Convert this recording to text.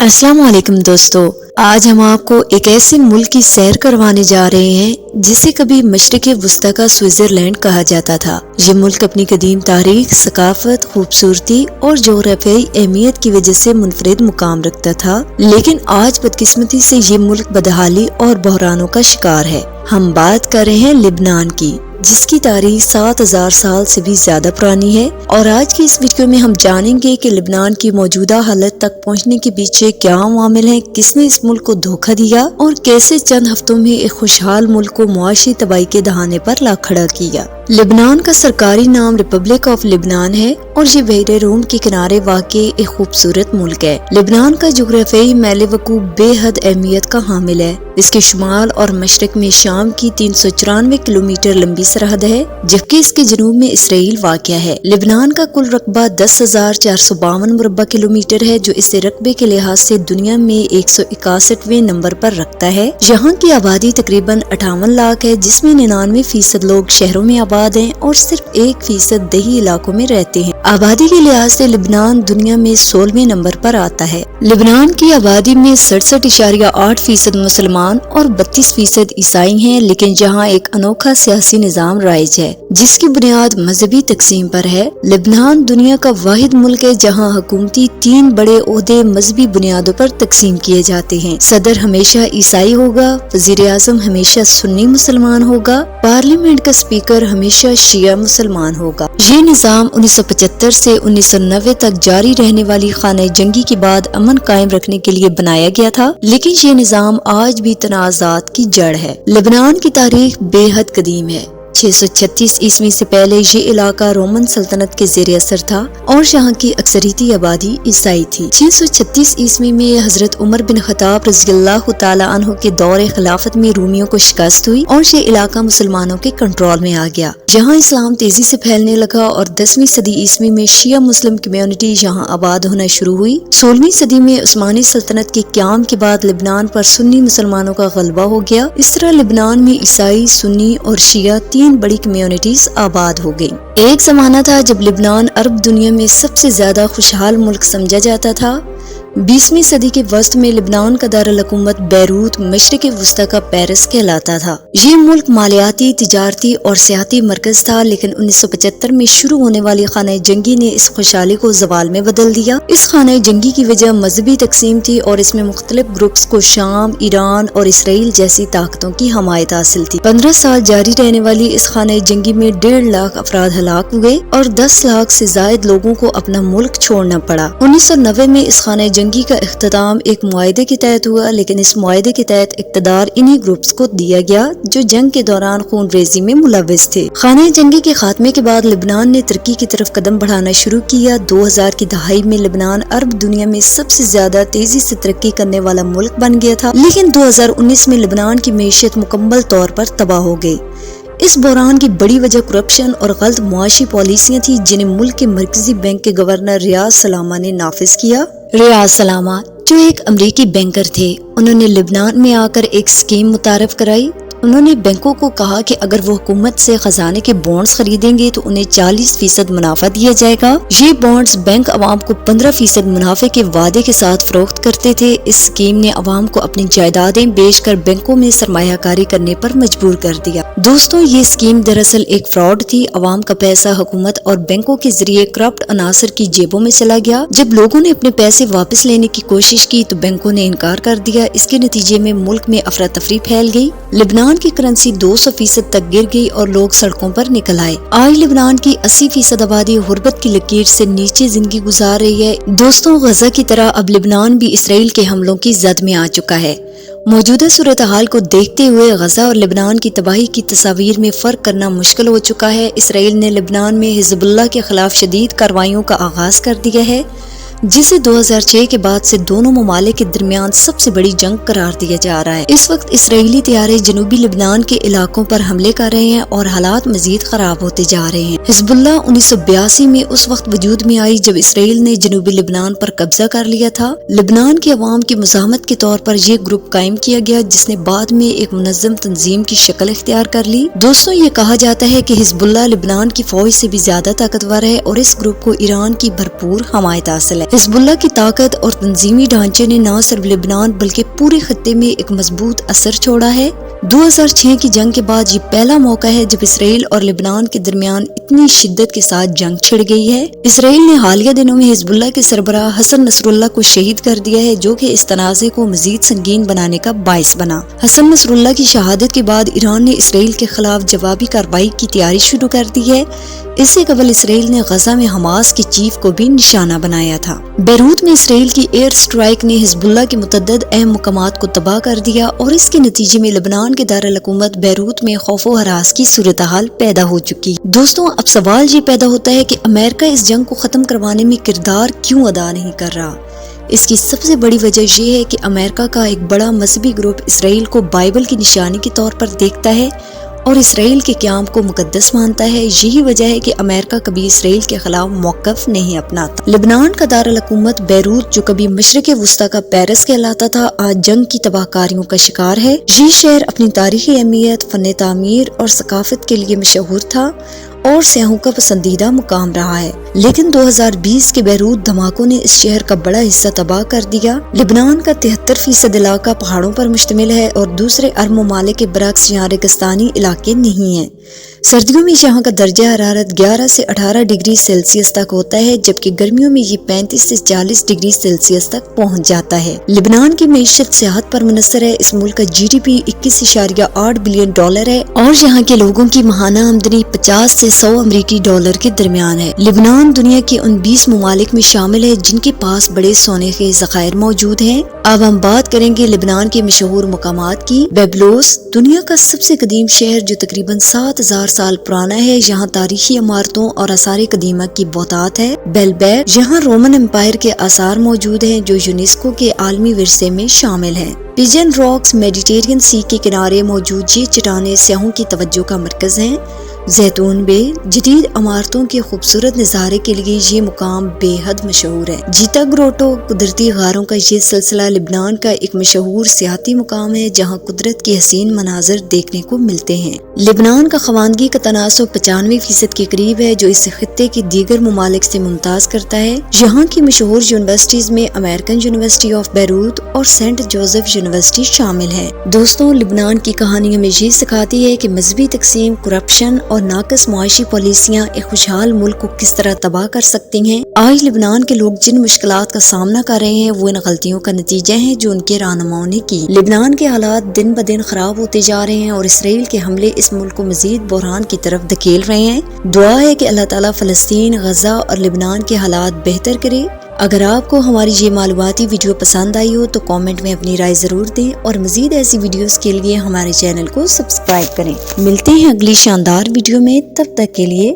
अस्सलाम वालेकुम दोस्तों, आज हम आपको एक ऐसे मुल्क की सैर करवाने जा रहे हैं जिसे कभी मशरिक़ वुस्ता का स्विट्जरलैंड कहा जाता था। ये मुल्क अपनी कदीम तारीख, सकाफत, खूबसूरती और जोग्राफियाई अहमियत की वजह से मुनफरिद मुकाम रखता था, लेकिन आज बदकिस्मती से ये मुल्क बदहाली और बहरानों का शिकार है। हम बात कर रहे हैं लिबनान की, जिसकी तारीख 7000 साल से भी ज्यादा पुरानी है। और आज की इस वीडियो में हम जानेंगे कि लिबनान की मौजूदा हालत तक पहुंचने के पीछे क्या अवामिल हैं, किसने इस मुल्क को धोखा दिया और कैसे चंद हफ्तों में एक खुशहाल मुल्क को मुआशी तबाही के दहाने पर ला खड़ा किया। लिबनान का सरकारी नाम रिपब्लिक ऑफ लिबनान है और ये बहरे रूम के किनारे वाक़ एक खूबसूरत मुल्क है। लिबनान का जोग्राफियाई मैल वकूफ़ बेहद अहमियत का हामिल है। इसके शुमाल और मशरक में शाम की 394 किलोमीटर लंबी सरहद है, जबकि इसके जनूब में इसराइल वाक़या है। लिबनान का कुल रकबा 10,452 मुरब्बा किलोमीटर है, जो इसे रकबे के लिहाज से दुनिया में 161वें नंबर पर रखता है। यहाँ की आबादी तकरीबन 58 लाख है, जिसमें 99% लोग शहरों में आबाद हैं और सिर्फ 1% दही इलाकों में रहते हैं। आबादी के लिहाज से लिबनान दुनिया में 16वें नंबर पर आता है। लिबनान की आबादी में 67.8% मुसलमान और 32% ईसाई हैं, लेकिन जहाँ एक अनोखा सियासी निजाम राइज है जिसकी बुनियाद मजहबी तकसीम पर है। लिबनान दुनिया का वाहिद मुल्क है जहाँ हुकूमती 3 बड़े ओहदे मजहबी बुनियादों पर तकसीम किए जाते हैं। सदर हमेशा ईसाई होगा, वजीर आजम हमेशा सुन्नी मुसलमान होगा, पार्लियामेंट का स्पीकर हमेशा शिया मुसलमान होगा। ये निजाम 1975 से 1990 तक जारी रहने वाली खाना जंगी के बाद अमन कायम रखने के लिए बनाया गया था, लेकिन ये निजाम आज भी तनाज़ात की जड़ है। लिबनान की तारीख बेहद कदीम है। 636 ईस्वी से पहले ये इलाका रोमन सल्तनत के ज़ेर असर था और यहाँ की अक्सरियती आबादी ईसाई थी। 636 ईस्वी में हजरत उमर बिन खत्ताब रज़ियल्लाहु ताला अन्हु के दौरे खिलाफत में रूमियों को शिकस्त हुई और ये इलाका मुसलमानों के कंट्रोल में आ गया। यहाँ इस्लाम तेजी से फैलने लगा और 10वीं सदी ईस्वी में शिया मुस्लिम कम्युनिटी यहाँ आबाद होना शुरू हुई। 16वीं सदी में उस्मानी सल्तनत के क़याम के बाद लिबनान पर सुन्नी मुसलमानों का गलबा हो गया। इस तरह लिबनान में ईसाई, सुन्नी और शिया 3 बड़ी कम्युनिटीज आबाद हो गई। एक जमाना था जब लिबनान अरब दुनिया में सबसे ज्यादा खुशहाल मुल्क समझा जाता था। 20वीं सदी के वस्त में लिबनान का दारुल हुकूमत बैरूत मशरिक़ वुस्ता का पेरिस कहलाता था। ये मुल्क मालियाती, तिजारती और सियाती मरकज था, लेकिन 1975 में शुरू होने वाली खाना जंगी ने इस खुशहाली को ज़वाल में बदल दिया। इस खाना जंगी की वजह मजहबी तकसीम थी और इसमें मुख्तलिफ ग्रुप्स को शाम, ईरान और इसराइल जैसी ताकतों की हमायत हासिल थी। 15 साल जारी रहने वाली इस खाना जंगी में 1.5 लाख अफराद हलाक हुए और 10 लाख से जायद लोगों को अपना मुल्क छोड़ना पड़ा। 1990 में इस खाना जंगी का इख्तिताम एक मुआहदे के तहत हुआ, लेकिन इस मुआहदे के तहत इक़्तिदार इन्हीं ग्रुप्स को दिया गया जो जंग के दौरान खून रेजी में मुलव्विस थे। खाने जंगी के खात्मे के बाद लिबनान ने तरक्की की तरफ कदम बढ़ाना शुरू किया। 2000 की दहाई में लिबनान अरब दुनिया में सबसे ज्यादा तेजी से तरक्की करने वाला मुल्क बन गया था, लेकिन 2019 में लिबनान की मईशत मुकम्मल तौर पर तबाह हो गई। इस बहरान की बड़ी वजह करप्शन और गलत मुआशी पॉलिसियां थी, जिन्हें मुल्क के मरकजी बैंक के गवर्नर रियाज सलामा ने नाफिज किया। रियाज सलामा जो एक अमरीकी बैंकर थे, उन्होंने लिबनान में आकर एक स्कीम मुतारफ कराई। उन्होंने बैंकों को कहा कि अगर वो हुकूमत से खजाने के बॉन्ड्स खरीदेंगे तो उन्हें 40% मुनाफा दिया जाएगा। ये बॉन्ड्स बैंक अवाम को 15% मुनाफे के वादे के साथ फरोख्त करते थे। इस स्कीम ने अवाम को अपनी जायदादें बेचकर बैंकों में सरमायाकारी करने पर मजबूर कर दिया। दोस्तों, ये स्कीम दरअसल एक फ्रॉड थी। अवाम का पैसा हुकूमत और बैंकों के जरिए करप्ट अनासर की जेबों में चला गया। जब लोगों ने अपने पैसे वापस लेने की कोशिश की तो बैंकों ने इनकार कर दिया। इसके नतीजे में मुल्क में अफरा तफरी फैल गई। लिबनान की करेंसी 200% तक गिर गई और लोग सड़कों पर निकल आए। आज लिबनान की 80% आबादी गुर्बत की लकीर से नीचे जिंदगी गुजार रही है। दोस्तों, गजा की तरह अब लिबनान भी इसराइल के हमलों की जद में आ चुका है। मौजूदा सूरत हाल को देखते हुए गजा और लिबनान की तबाही की तस्वीर में फर्क करना मुश्किल हो चुका है। इसराइल ने लिबनान में हिजबुल्लाह के खिलाफ शदीद कार्रवाइयों का आगाज कर दिया है, जिसे 2006 के बाद से दोनों ममालिक के दरमियान सबसे बड़ी जंग करार दिया जा रहा है। इस वक्त इसराइली तैयारे जनूबी लिबनान के इलाकों पर हमले कर रहे हैं और हालात मजीद खराब होते जा रहे हैं। हिजबुल्लाह 1982 में उस वक्त वजूद में आई जब इसराइल ने जनूबी लिबनान पर कब्जा कर लिया था। लिबनान के अवाम की मुजाहमत के तौर पर यह ग्रुप कायम किया गया, जिसने बाद में एक मुनज़्ज़म तंजीम की शक्ल इख्तियार कर ली। दोस्तों, ये कहा जाता है कि हिजबुल्लाह लिबनान की फौज से भी ज्यादा ताकतवर है और इस ग्रुप को ईरान की भरपूर हमायत हासिल है। ہے۔ حزب اللہ کی طاقت اور تنظیمی ڈھانچے نے نہ صرف لبنان بلکہ پورے خطے میں ایک مضبوط اثر چھوڑا ہے۔ 2006 کی جنگ کے بعد یہ پہلا موقع ہے جب اسرائیل اور لبنان کے درمیان اتنی شدت کے ساتھ جنگ چھڑ گئی ہے۔ اسرائیل نے حالیہ دنوں میں حزب اللہ کے سربراہ حسن نصر اللہ کو شہید کر دیا ہے، جو کہ اس تنازع کو مزید سنگین بنانے کا باعث بنا۔ حسن نصر اللہ کی شہادت کے بعد ایران نے اسرائیل کے خلاف جوابی کارروائی کی تیاری شروع کر دی ہے۔ اس سے قبل اسرائیل نے غزہ میں حماس کے چیف کو بھی نشانہ بنایا تھا۔ بیروت میں اسرائیل کی ایئر سٹرائک نے حزب اللہ کے متعدد اہم مقامات کو تباہ کر دیا اور اس کے نتیجے میں لبنان کے دارالحکومت بیروت میں خوف و ہراس کی صورتحال پیدا ہو چکی۔ دوستوں، اب سوال یہ پیدا ہوتا ہے کہ امریکہ اس جنگ کو ختم کروانے میں کردار کیوں ادا نہیں کر رہا؟ اس کی سب سے بڑی وجہ یہ ہے کہ امریکہ کا ایک بڑا مذہبی گروپ اسرائیل کو بائبل کی نشانی کے طور پر دیکھتا ہے اور اسرائیل کے قیام کو مقدس مانتا ہے۔ یہی وجہ ہے کہ امریکہ کبھی اسرائیل کے خلاف موقف نہیں اپناتا۔ لبنان کا دارالحکومت بیروت، جو کبھی مشرق وسطی کا پیرس کہلاتا تھا، آج جنگ کی تباہ کاریوں کا شکار ہے۔ یہ شہر اپنی تاریخی اہمیت، فن تعمیر اور ثقافت کے لیے مشہور تھا اور سیاحوں کا پسندیدہ مقام رہا ہے، لیکن 2020 کے بیروت دھماکوں نے اس شہر کا بڑا حصہ تباہ کر دیا۔ لبنان کا 73% علاقہ پہاڑوں پر مشتمل ہے اور دوسرے عرب ممالک کے برعکس یہاں ریگستانی علاقے نہیں ہیں۔ سردیوں میں یہاں کا درجہ حرارت 11 سے 18 ڈگری سیلسیس تک ہوتا ہے، جبکہ گرمیوں میں یہ 35 سے 40 ڈگری سیلسیس تک پہنچ جاتا ہے۔ لبنان کی معیشت سیاحت پر منحصر ہے۔ اس ملک کا GDP 21.8 بلین ڈالر ہے اور یہاں کے لوگوں کی ماہانہ آمدنی 50 سے 100 امریکی ڈالر کے درمیان ہے۔ لبنان دنیا کے ان 20 ممالک میں شامل ہے جن کے پاس بڑے سونے کے ذخائر موجود ہیں۔ اب ہم بات کریں گے لبنان کے مشہور مقامات کی۔ بیبلوس دنیا کا سب سے قدیم شہر جو تقریباً 7000 سال پرانا ہے، یہاں تاریخی عمارتوں اور آثار قدیمہ کی بہتات ہے۔ بیلبیک، یہاں رومن امپائر کے آثار موجود ہیں جو یونیسکو کے عالمی ورثے میں شامل ہیں۔ پیجن راکس، میڈیٹرینین سی کے کنارے موجود یہ چٹانیں سیاحوں کی توجہ کا مرکز ہیں۔ زیتون بے، جدید عمارتوں کے خوبصورت نظارے کے لیے یہ مقام بے حد مشہور ہے۔ جیتا گروٹو، قدرتی غاروں کا یہ سلسلہ لبنان کا ایک مشہور سیاحتی مقام ہے جہاں قدرت کے حسین مناظر دیکھنے کو ملتے ہیں۔ لبنان کا خواندگی کا تناسب 95% کے قریب ہے، جو اس خطے کے دیگر ممالک سے ممتاز کرتا ہے۔ یہاں کی مشہور یونیورسٹیز میں امریکن یونیورسٹی آف بیروت اور سینٹ جوزف یونیورسٹی شامل ہے۔ دوستوں، لبنان کی کہانی ہمیں یہ سکھاتی ہے کہ مذہبی تقسیم، کرپشن اور ناقص معاشی پالیسیاں ایک خوشحال ملک کو کس طرح تباہ کر سکتی ہیں۔ آج لبنان کے لوگ جن مشکلات کا سامنا کر رہے ہیں وہ ان غلطیوں کا نتیجہ ہیں جو ان کے رہنماؤں نے کی۔ لبنان کے حالات دن بدن خراب ہوتے جا رہے ہیں اور اسرائیل کے حملے اس ملک کو مزید بحران کی طرف دھکیل رہے ہیں۔ دعا ہے کہ اللہ تعالیٰ فلسطین، غزہ اور لبنان کے حالات بہتر کرے۔ اگر آپ کو ہماری یہ معلوماتی ویڈیو پسند آئی ہو تو کامنٹ میں اپنی رائے ضرور دیں اور مزید ایسی ویڈیوز کے لیے ہمارے چینل کو سبسکرائب کریں۔ ملتے ہیں اگلی شاندار ویڈیو میں، تب تک کے لیے